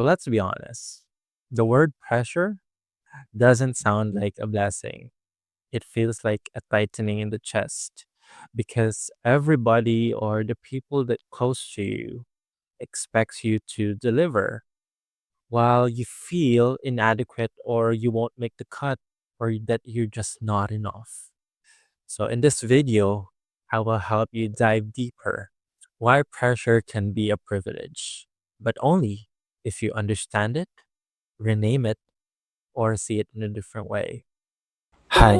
So let's be honest. The word pressure doesn't sound like a blessing. It feels like a tightening in the chest because everybody or the people that close to you expects you to deliver while you feel inadequate or you won't make the cut or that you're just not enough. So in this video, I will help you dive deeper why pressure can be a privilege, but only if you understand it, rename it, or see it in a different way. Hi,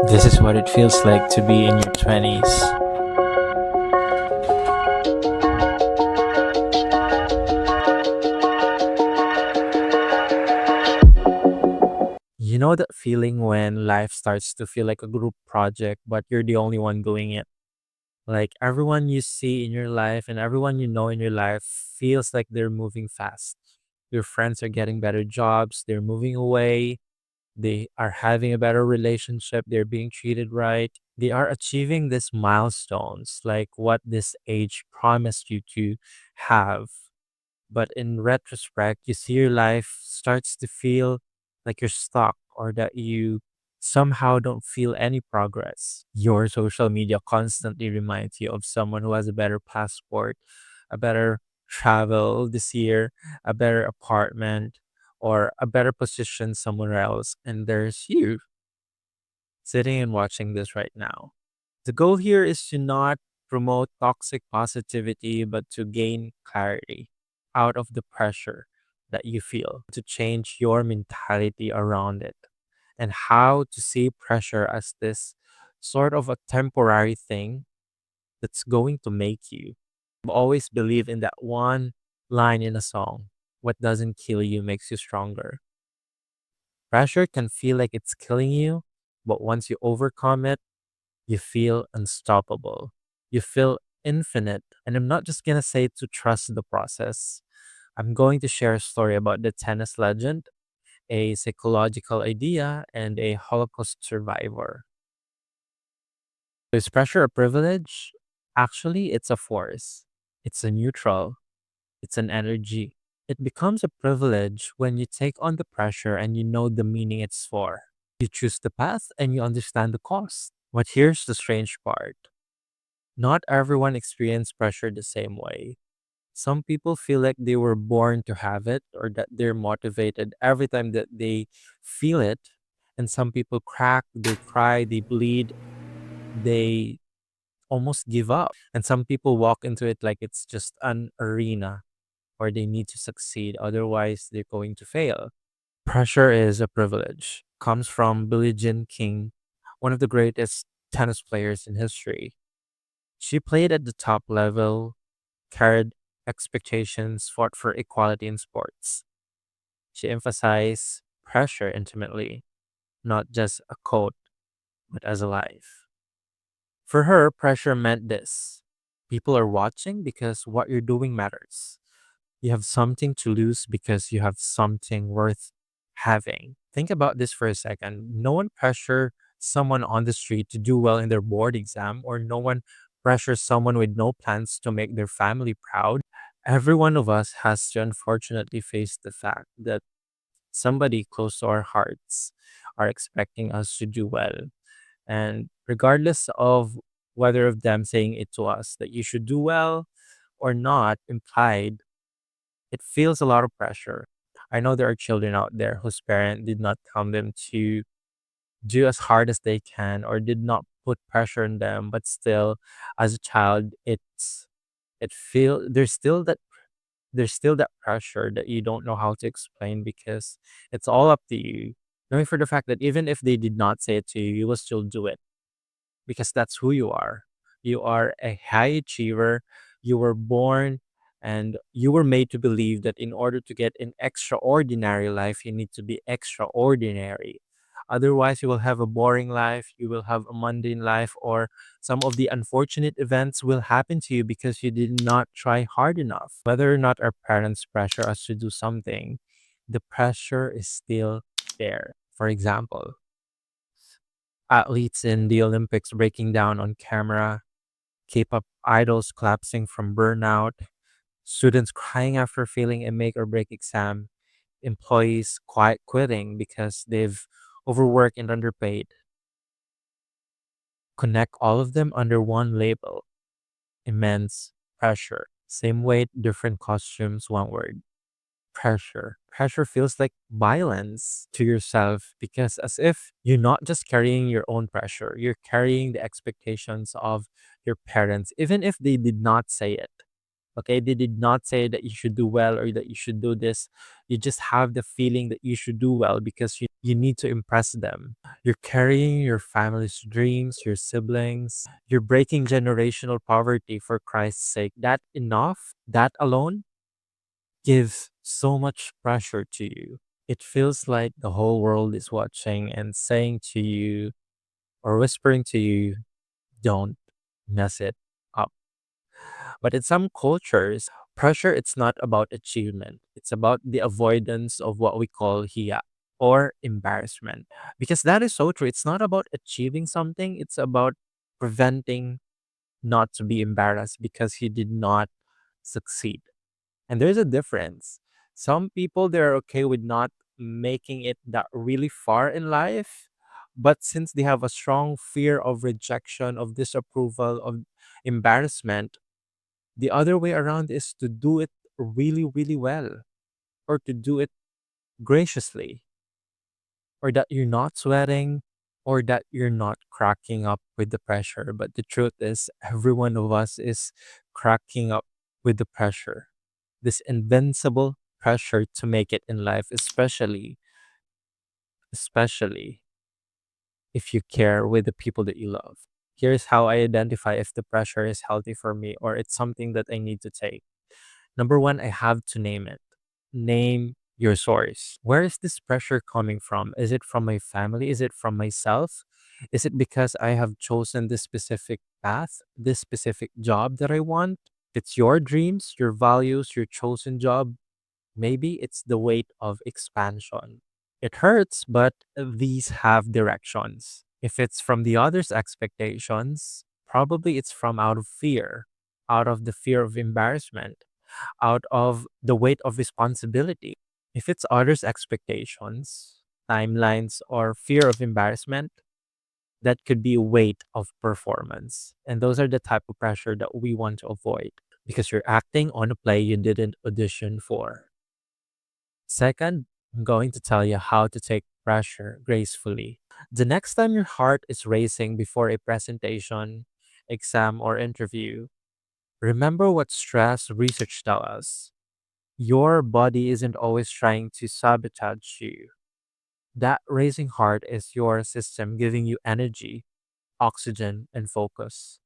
this is what it feels like to be in your 20s. You know that feeling when life starts to feel like a group project, but you're the only one doing it? Like everyone you see in your life and everyone you know in your life feels like they're moving fast. Your friends are getting better jobs, they're moving away, they are having a better relationship, they're being treated right. They are achieving these milestones, like what this age promised you to have. But in retrospect, you see your life starts to feel like you're stuck or that you somehow don't feel any progress. Your social media constantly reminds you of someone who has a better passport, a better travel this year, a better apartment, or a better position somewhere else. And there's you sitting and watching this right now. The goal here is to not promote toxic positivity, but to gain clarity out of the pressure that you feel, to change your mentality around it, and how to see pressure as this sort of a temporary thing that's going to make you. I've always believe in that one line in a song: what doesn't kill you makes you stronger. Pressure can feel like it's killing you, but once you overcome it, you feel unstoppable. You feel infinite. And I'm not just going to say to trust the process. I'm going to share a story about the tennis legend, a psychological idea, and a Holocaust survivor. Is pressure a privilege? Actually, it's a force. It's a neutral. It's an energy. It becomes a privilege when you take on the pressure and you know the meaning it's for. You choose the path and you understand the cost. But here's the strange part: not everyone experiences pressure the same way. Some people feel like they were born to have it or that they're motivated every time that they feel it. And some people crack, they cry, they bleed, they almost give up. And some people walk into it like it's just an arena or they need to succeed, otherwise, they're going to fail. Pressure is a privilege. Comes from Billie Jean King, one of the greatest tennis players in history. She played at the top level, carried expectations, fought for equality in sports. She emphasized pressure intimately, not just a quote, but as a life. For her, pressure meant this: people are watching because what you're doing matters. You have something to lose because you have something worth having. Think about this for a second. No one pressure someone on the street to do well in their board exam, or no one pressures someone with no plans to make their family proud. Every one of us has to unfortunately face the fact that somebody close to our hearts are expecting us to do well. And regardless of whether of them saying it to us that you should do well or not, implied, it feels a lot of pressure. I know there are children out there whose parent did not tell them to do as hard as they can or did not put pressure on them, but still, as a child, it feel there's still that pressure that you don't know how to explain because it's all up to you. Knowing for the fact that even if they did not say it to you, you will still do it because that's who you are. You are a high achiever. You were born and you were made to believe that in order to get an extraordinary life, you need to be extraordinary. Otherwise, you will have a boring life, you will have a mundane life, or some of the unfortunate events will happen to you because you did not try hard enough. Whether or not our parents pressure us to do something, the pressure is still there. For example, athletes in the Olympics breaking down on camera, K-pop idols collapsing from burnout, Students crying after failing a make or break exam, employees quiet quitting because they've overworked and underpaid. Connect all of them under one label: immense pressure. Same weight, different costumes, one word: pressure. Pressure feels like violence to yourself because as if you're not just carrying your own pressure, you're carrying the expectations of your parents, even if they did not say it. Okay, they did not say that you should do well or that you should do this. You just have the feeling that you should do well because you need to impress them. You're carrying your family's dreams, your siblings. You're breaking generational poverty for Christ's sake. That enough, that alone gives so much pressure to you. It feels like the whole world is watching and saying to you or whispering to you, don't mess it up. But in some cultures, pressure it's not about achievement. It's about the avoidance of what we call hiya or embarrassment. Because that is so true. It's not about achieving something, it's about preventing not to be embarrassed because he did not succeed. And there's a difference. Some people they're okay with not making it that really far in life, but since they have a strong fear of rejection, of disapproval, of embarrassment, the other way around is to do it really, really well, or to do it graciously, or that you're not sweating, or that you're not cracking up with the pressure. But the truth is, every one of us is cracking up with the pressure, this invincible pressure to make it in life, especially if you care with the people that you love. Here's how I identify if the pressure is healthy for me or it's something that I need to take. Number one, I have to name it. Name your source. Where is this pressure coming from? Is it from my family? Is it from myself? Is it because I have chosen this specific path, this specific job that I want? If it's your dreams, your values, your chosen job, maybe it's the weight of expansion. It hurts, but these have directions. If it's from the others' expectations, probably it's from out of fear, out of the fear of embarrassment, out of the weight of responsibility. If it's others' expectations, timelines, or fear of embarrassment, that could be weight of performance. And those are the type of pressure that we want to avoid because you're acting on a play you didn't audition for. Second, I'm going to tell you how to take pressure gracefully. The next time your heart is racing before a presentation, exam, or interview, remember what stress research tells us. Your body isn't always trying to sabotage you. That racing heart is your system giving you energy, oxygen, and focus.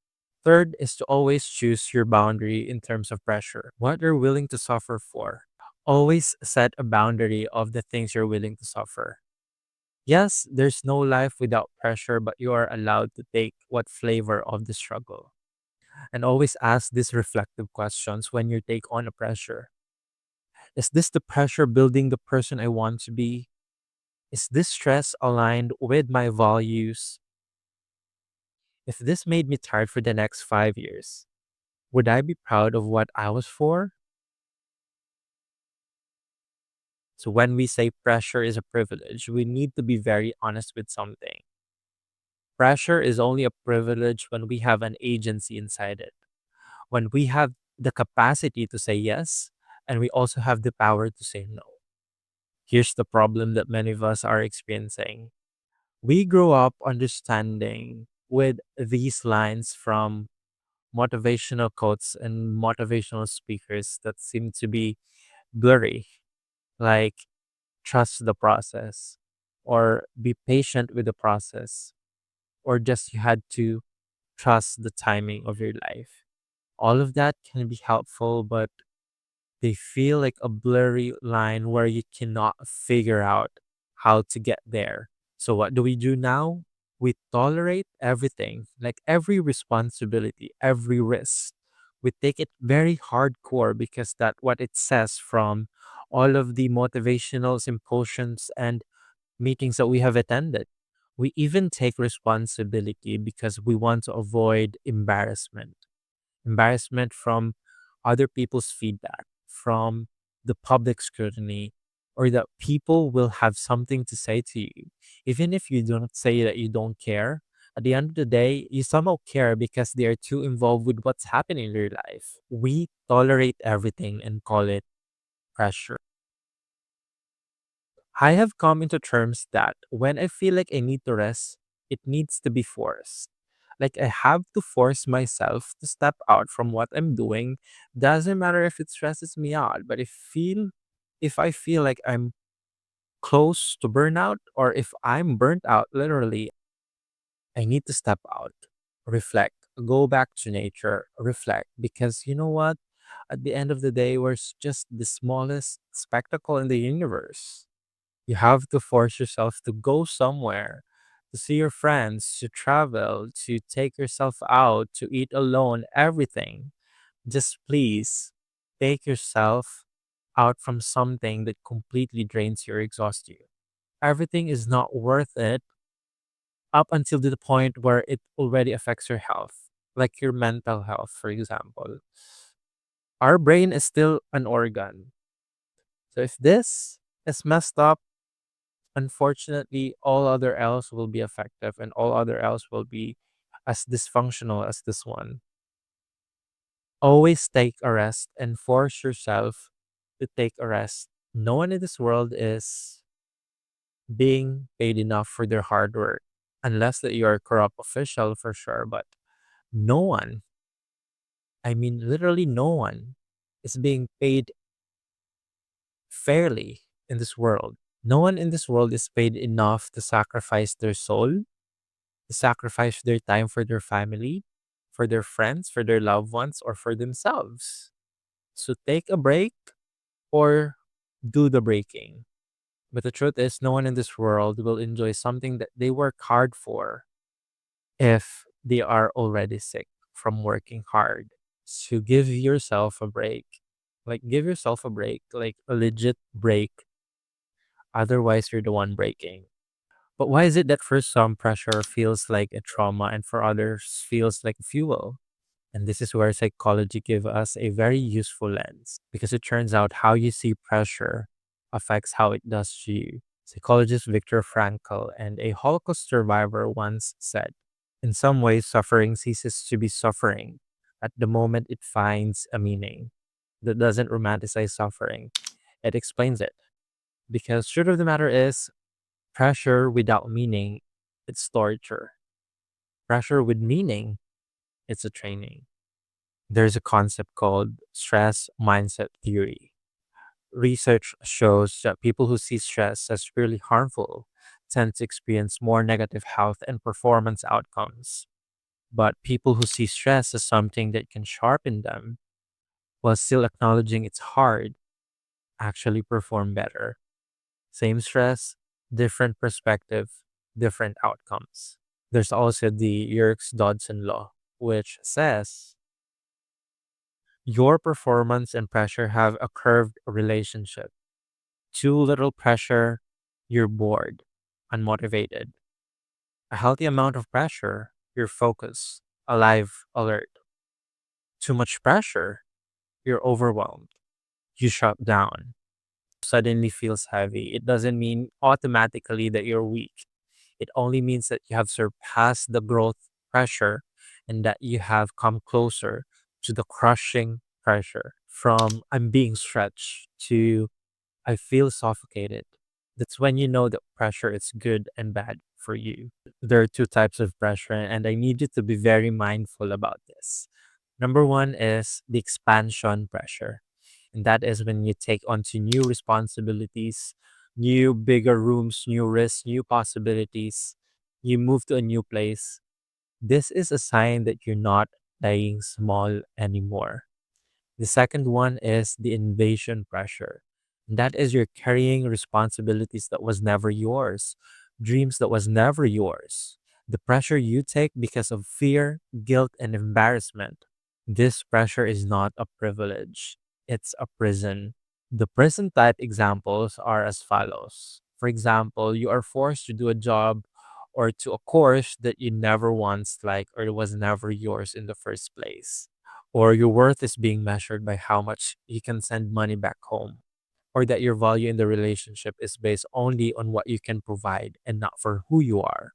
Third is to always choose your boundary in terms of pressure, what you're willing to suffer for. Always set a boundary of the things you're willing to suffer. Yes, there's no life without pressure, but you are allowed to take what flavor of the struggle. And always ask these reflective questions when you take on a pressure. Is this the pressure building the person I want to be? Is this stress aligned with my values? If this made me tired for the next 5 years, would I be proud of what I was for? So, when we say pressure is a privilege, we need to be very honest with something. Pressure is only a privilege when we have an agency inside it, when we have the capacity to say yes, and we also have the power to say no. Here's the problem that many of us are experiencing. We grow up understanding with these lines from motivational quotes and motivational speakers that seem to be blurry, like trust the process, or be patient with the process, or just you had to trust the timing of your life. All of that can be helpful, but they feel like a blurry line where you cannot figure out how to get there. So, what do we do now? We tolerate everything, like every responsibility, every risk. We take it very hardcore because that what it says from all of the motivational symposiums and meetings that we have attended. We even take responsibility because we want to avoid embarrassment. Embarrassment from other people's feedback, from the public scrutiny, or that people will have something to say to you. Even if you do not say that you don't care, at the end of the day, you somehow care because they are too involved with what's happening in your life. We tolerate everything and call it pressure. I have come into terms that when I feel like I need to rest, it needs to be forced. Like I have to force myself to step out from what I'm doing. Doesn't matter if it stresses me out, but if I feel like I'm close to burnout or if I'm burnt out literally, I need to step out, reflect, go back to nature, reflect because you know what? At the end of the day, just the smallest spectacle in the universe. You have to force yourself to go somewhere, to see your friends, to travel, to take yourself out, to eat alone, everything. Just please take yourself out from something that completely drains you or exhausts you. Everything is not worth it up until to the point where it already affects your health, like your mental health, for example. Our brain is still an organ. So if this is messed up, unfortunately, all other else will be effective and all other else will be as dysfunctional as this one. Always take a rest and force yourself to take a rest. No one in this world is being paid enough for their hard work, unless that you're a corrupt official for sure. But no one, I mean, literally no one, is being paid fairly in this world. No one in this world is paid enough to sacrifice their soul, to sacrifice their time for their family, for their friends, for their loved ones, or for themselves. So take a break or do the breaking. But the truth is, no one in this world will enjoy something that they work hard for if they are already sick from working hard. So give yourself a break. Like, give yourself a break, like a legit break. Otherwise, you're the one breaking. But why is it that for some pressure feels like a trauma and for others feels like fuel? And this is where psychology gives us a very useful lens because it turns out how you see pressure affects how it does to you. Psychologist Viktor Frankl and a Holocaust survivor once said, in some ways, suffering ceases to be suffering at the moment it finds a meaning. That doesn't romanticize suffering, it explains it. Because truth of the matter is, pressure without meaning, it's torture. Pressure with meaning, it's a training. There's a concept called stress mindset theory. Research shows that people who see stress as purely harmful tend to experience more negative health and performance outcomes. But people who see stress as something that can sharpen them while still acknowledging it's hard actually perform better. Same stress, different perspective, different outcomes. There's also the Yerkes Dodson Law, which says your performance and pressure have a curved relationship. Too little pressure, you're bored, unmotivated. A healthy amount of pressure, you're focused, alive, alert. Too much pressure, you're overwhelmed, you shut down. Suddenly feels heavy. It doesn't mean automatically that you're weak. It only means that you have surpassed the growth pressure and that you have come closer to the crushing pressure from I'm being stretched to I feel suffocated. That's when you know that pressure is good and bad for you. There are two types of pressure, and I need you to be very mindful about this. Number one is the expansion pressure, and that is when you take onto new responsibilities, new bigger rooms, new risks, new possibilities. You move to a new place. This is a sign that you're not playing small anymore. The second one is the invasion pressure. That is you're carrying responsibilities that was never yours, dreams that was never yours. The pressure you take because of fear, guilt, and embarrassment. This pressure is not a privilege, it's a prison. The prison type examples are as follows. For example, you are forced to do a job or to a course that you never once liked or was never yours in the first place. or your worth is being measured by how much you can send money back home, or that your value in the relationship is based only on what you can provide and not for who you are.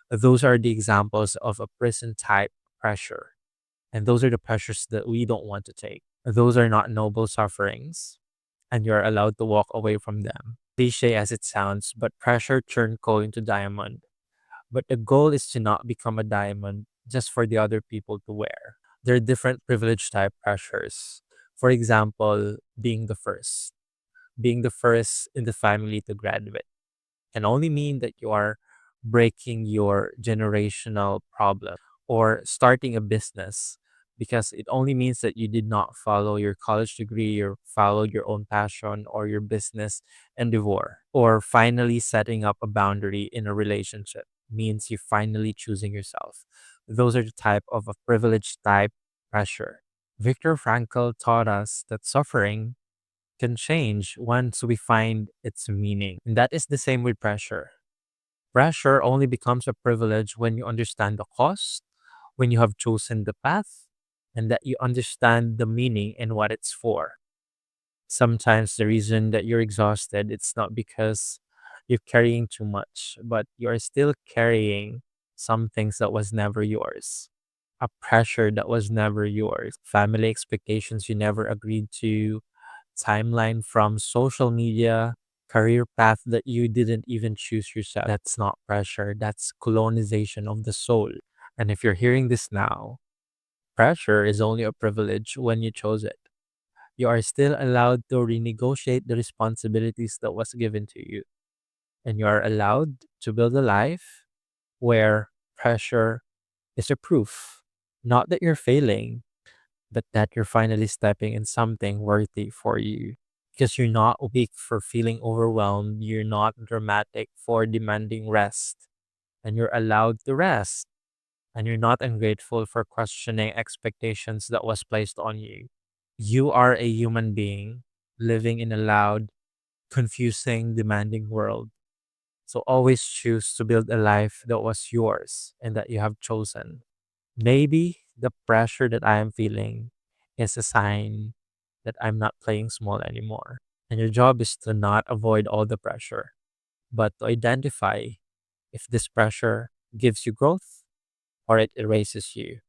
Those are the examples of a prison type pressure. And those are the pressures that we don't want to take. Those are not noble sufferings, and you're allowed to walk away from them. Cliche as it sounds, but pressure turned coal into diamond. But the goal is to not become a diamond just for the other people to wear. There are different privilege type pressures. For example, being the first. Being the first in the family to graduate can only mean that you are breaking your generational problem or starting a business, because it only means that you did not follow your college degree or follow your own passion or your business endeavor. Or finally setting up a boundary in a relationship means you finally choosing yourself. Those are the type of a privilege type pressure. Viktor Frankl taught us that suffering can change once we find its meaning. And that is the same with pressure. Pressure only becomes a privilege when you understand the cost, when you have chosen the path, and that you understand the meaning and what it's for. Sometimes the reason that you're exhausted, it's not because you're carrying too much, but you are still carrying some things that was never yours. A pressure that was never yours, family expectations you never agreed to, timeline from social media, career path that you didn't even choose yourself. That's not pressure, that's colonization of the soul. And if you're hearing this now, pressure is only a privilege when you chose it. You are still allowed to renegotiate the responsibilities that was given to you. And you are allowed to build a life where pressure is a proof, not that you're failing, but that you're finally stepping in something worthy for you. Because you're not weak for feeling overwhelmed, you're not dramatic for demanding rest, and you're allowed to rest, and you're not ungrateful for questioning expectations that was placed on you. You are a human being living in a loud, confusing, demanding world. So always choose to build a life that was yours and that you have chosen. Maybe the pressure that I am feeling is a sign that I'm not playing small anymore. And your job is to not avoid all the pressure, but to identify if this pressure gives you growth or it erases you.